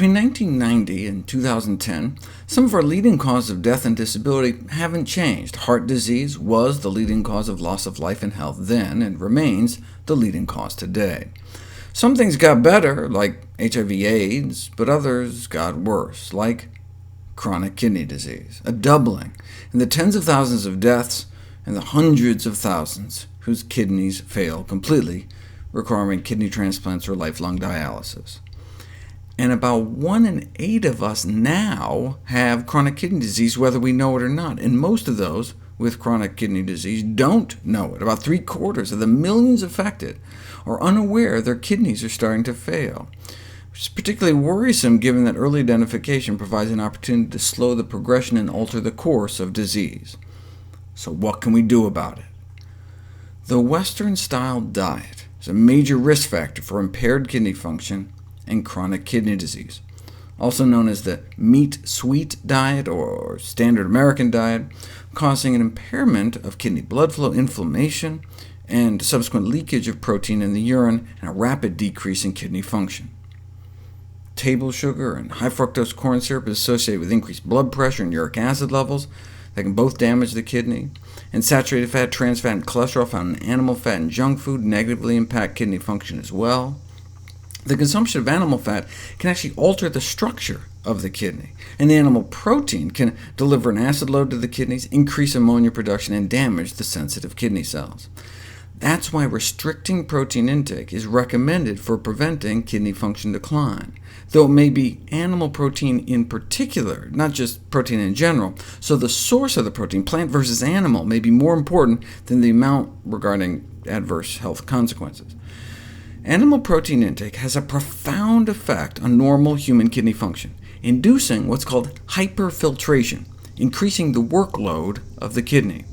Between 1990 and 2010, some of our leading causes of death and disability haven't changed. Heart disease was the leading cause of loss of life and health then, and remains the leading cause today. Some things got better, like HIV/AIDS, but others got worse, like chronic kidney disease, a doubling in the tens of thousands of deaths and the hundreds of thousands whose kidneys fail completely, requiring kidney transplants or lifelong dialysis. And about 1 in 8 of us now have chronic kidney disease, whether we know it or not, and most of those with chronic kidney disease don't know it. About 3/4 of the millions affected are unaware their kidneys are starting to fail, which is particularly worrisome given that early identification provides an opportunity to slow the progression and alter the course of disease. So what can we do about it? The Western-style diet is a major risk factor for impaired kidney function and chronic kidney disease, also known as the meat-sweet diet or standard American diet, causing an impairment of kidney blood flow, inflammation, and subsequent leakage of protein in the urine, and a rapid decrease in kidney function. Table sugar and high-fructose corn syrup is associated with increased blood pressure and uric acid levels that can both damage the kidney, and saturated fat, trans fat, and cholesterol found in animal fat and junk food negatively impact kidney function as well. The consumption of animal fat can actually alter the structure of the kidney, and the animal protein can deliver an acid load to the kidneys, increase ammonia production, and damage the sensitive kidney cells. That's why restricting protein intake is recommended for preventing kidney function decline, though it may be animal protein in particular, not just protein in general, so the source of the protein, plant versus animal, may be more important than the amount regarding adverse health consequences. Animal protein intake has a profound effect on normal human kidney function, inducing what's called hyperfiltration, increasing the workload of the kidney.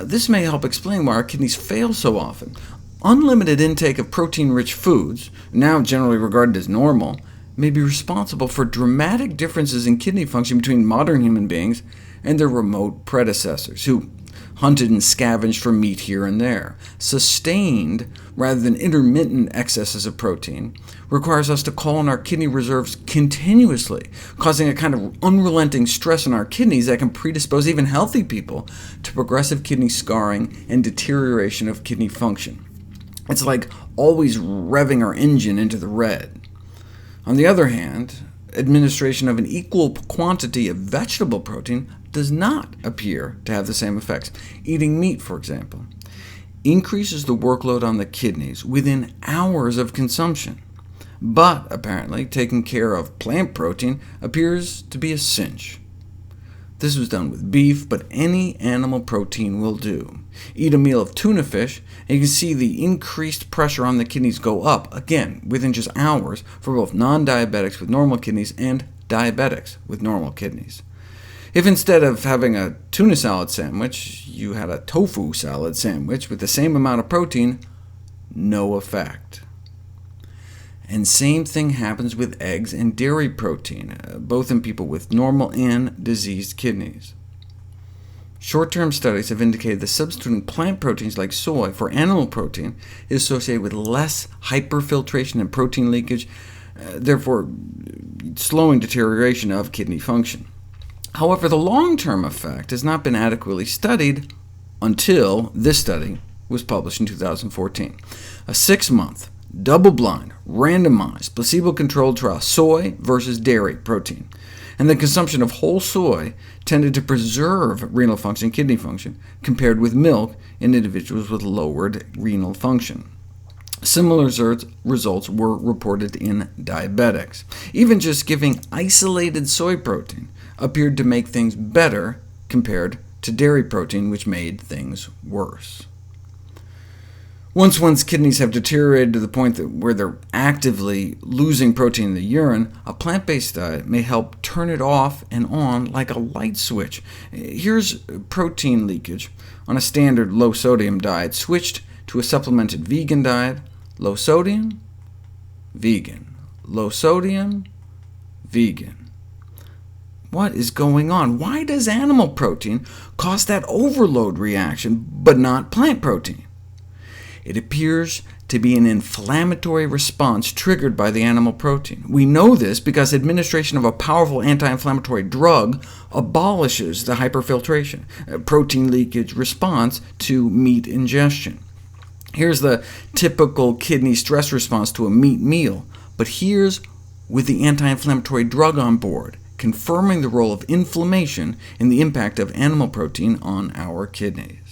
This may help explain why our kidneys fail so often. Unlimited intake of protein-rich foods, now generally regarded as normal, may be responsible for dramatic differences in kidney function between modern human beings and their remote predecessors, who hunted and scavenged for meat here and there. Sustained, rather than intermittent excesses of protein, requires us to call on our kidney reserves continuously, causing a kind of unrelenting stress on our kidneys that can predispose even healthy people to progressive kidney scarring and deterioration of kidney function. It's like always revving our engine into the red. On the other hand, administration of an equal quantity of vegetable protein does not appear to have the same effects. Eating meat, for example, increases the workload on the kidneys within hours of consumption, but apparently taking care of plant protein appears to be a cinch. This was done with beef, but any animal protein will do. Eat a meal of tuna fish, and you can see the increased pressure on the kidneys go up, again, within just hours, for both non-diabetics with normal kidneys and diabetics with normal kidneys. If instead of having a tuna salad sandwich, you had a tofu salad sandwich with the same amount of protein, no effect. And same thing happens with eggs and dairy protein, both in people with normal and diseased kidneys. Short-term studies have indicated that substituting plant proteins like soy for animal protein is associated with less hyperfiltration and protein leakage, therefore slowing deterioration of kidney function. However, the long-term effect has not been adequately studied until this study was published in 2014. A 6-month, double-blind, randomized, placebo-controlled trial, soy versus dairy protein, and the consumption of whole soy tended to preserve renal function, kidney function, compared with milk in individuals with lowered renal function. Similar results were reported in diabetics. Even just giving isolated soy protein appeared to make things better compared to dairy protein, which made things worse. Once one's kidneys have deteriorated to the point where they're actively losing protein in the urine, a plant-based diet may help turn it off and on like a light switch. Here's protein leakage on a standard low-sodium diet, switched to a supplemented vegan diet: low sodium, vegan, low sodium, vegan. What is going on? Why does animal protein cause that overload reaction, but not plant protein? It appears to be an inflammatory response triggered by the animal protein. We know this because administration of a powerful anti-inflammatory drug abolishes the hyperfiltration, protein leakage response to meat ingestion. Here's the typical kidney stress response to a meat meal, but here's with the anti-inflammatory drug on board, confirming the role of inflammation in the impact of animal protein on our kidneys.